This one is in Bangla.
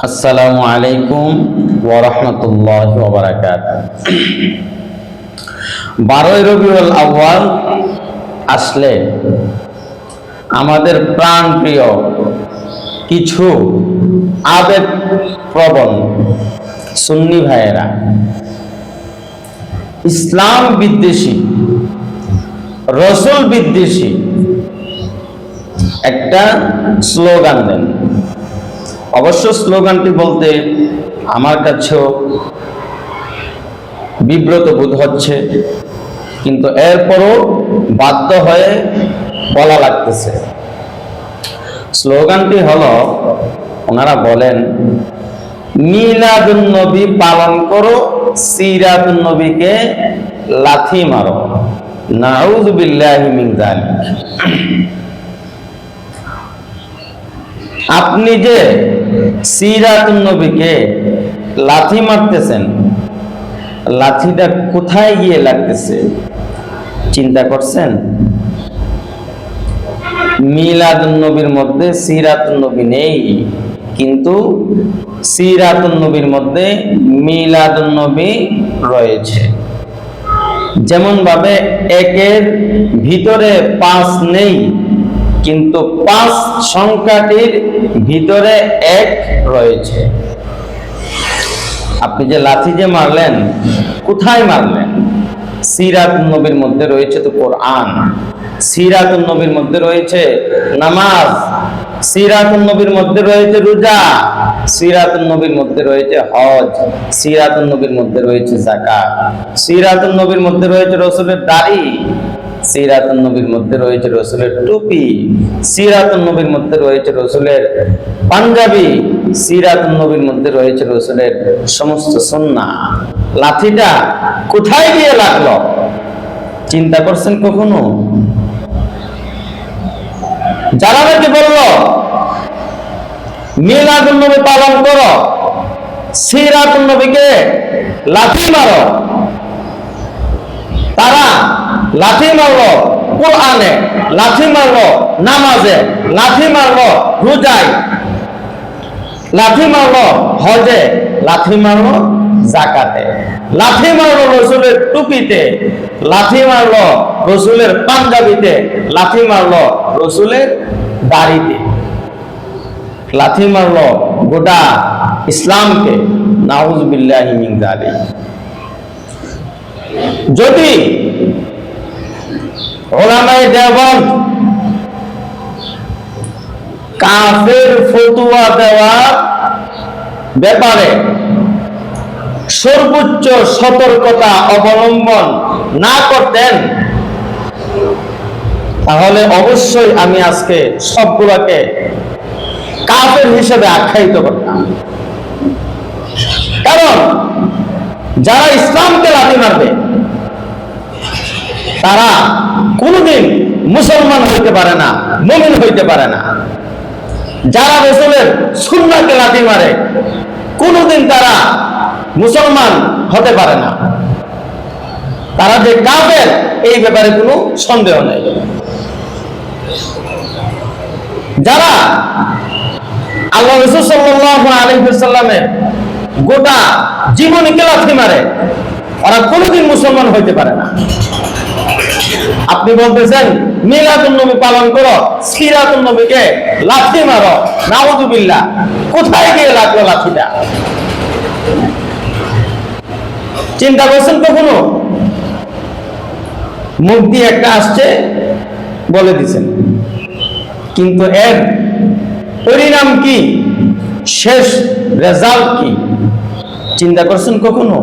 আসসালামু আলাইকুম ওয়া রাহমাতুল্লাহি ওয়া বারাকাতুহু। 12 রবিউল আউয়াল আসলে আমাদের প্রাণপ্রিয় কিছু আবেগপ্রবণ সুন্নি ভাইয়েরা ইসলাম বিদ্বেষী, রসুল বিদ্বেষী একটা স্লোগান দেন। অবশ্য স্লোগানটি বলতে আমার কাছেও বিব্রত বোধ হচ্ছে, কিন্তু এরপরও বাধ্য হয়ে বলা লাগতেছে। স্লোগানটি হলো, ওনারা বলেন, মিলাদুন নবী পালন করো, সিরাতুন নবীকে লাথি মারো। নাউযু বিল্লাহি মিন যালিক। আপনি যে সিরাতুন নবীকে লাথি মারতেছেন, লাথিটা কোথায় গিয়ে লাগতেছে চিন্তা করছেন? মিলাদুন নবীর মধ্যে সিরাতুন নবী নেই, কিন্তু সিরাতুন নবীর মধ্যে মিলাদুন নবী রয়েছে। যেমন ভাবে একের ভিতরে 5 নেই, কিন্তু 5 সংখ্যাটির ভিতরে 1 রয়েছে। আপনি যে লাথি যে মারলেন, কোথায় মারলেন? সিরাতুন নবীর মধ্যে রয়েছে তো কোরআন, সিরাতুন নবীর মধ্যে রয়েছে নামাজ, সিরাতুন নবীর মধ্যে রয়েছে রোজা, সিরাতুন নবীর মধ্যে রয়েছে হজ, সিরাতুন নবীর মধ্যে রয়েছে যাকাত, সিরাতুন নবীর মধ্যে রয়েছে রাসূলের দাড়ি, সিরাতুন নবীর মধ্যে রয়েছে রাসূলের টুপি, সিরাতুন নবীর মধ্যে রয়েছে রাসূলের পাঞ্জাবি, সিরাতুন নবীর মধ্যে রয়েছে রাসূলের সমস্ত সুন্নাহ। লাঠিটা কোথায় গিয়ে লাগলো চিন্তা করছেন কখনো? যারা নাকি বলল মিলাদুন নবী পালন করো, সিরাতুন নবীকে লাথি মারো, তারা লাথি মারলো কোরআনে, লাথি মারলো নামাজে, লাথি মারলো রোজায়, লাথি মারলো হজে, লাথি মারলো যাকাতে, লাথি মারলো রাসূলের টুপিতে, লাথি মারলো রাসূলের পাঞ্জাবিতে, লাথি মারলো রাসূলের দাড়িতে, লাথি মারলো গোটা ইসলামকে। নাউযু বিল্লাহি মিন যালিক। যদি উলামায়ে দেওবন্দ কাফের ফতোয়া দেওয়ার ব্যাপারে সর্বোচ্চ সতর্কতা অবলম্বন না করতেন, তাহলে অবশ্যই আমি আজকে সবগুলোকে কাফের হিসেবে আখ্যায়িত করতাম। কারণ যারা ইসলামকে লাথি মারবে, তারা কোনোদিন মুসলমান হইতে পারে না, মুমিন হইতে পারে না। যারা রাসূলের সুন্নাহকে লাথি মারে, কোনোদিন তারা মুসলমান হতে পারে না। তারা যে কাফের, এই ব্যাপারে কোনো সন্দেহ নেই। যারা আল্লাহ রাসূল সাল্লাল্লাহু আলাইহি ওয়াসাল্লামের গোটা জীবনীকে লাথি মারে, ওরা কোনোদিন মুসলমান হইতে পারে না। আপনি বলতেছেন মিলাদুন নবী পালন করো, সিরাতুন নবীকে লাথি মারো, নাউযু বিল্লাহ। কোথায় গিয়ে লাগলো লাঠিটা চিন্তা করছেন কখনো? মুখ দিয়ে একটা আসছে, বলে দিছেন, কিন্তু এর পরিণাম কি, শেষ রেজাল্ট কি চিন্তা করছেন কখনো?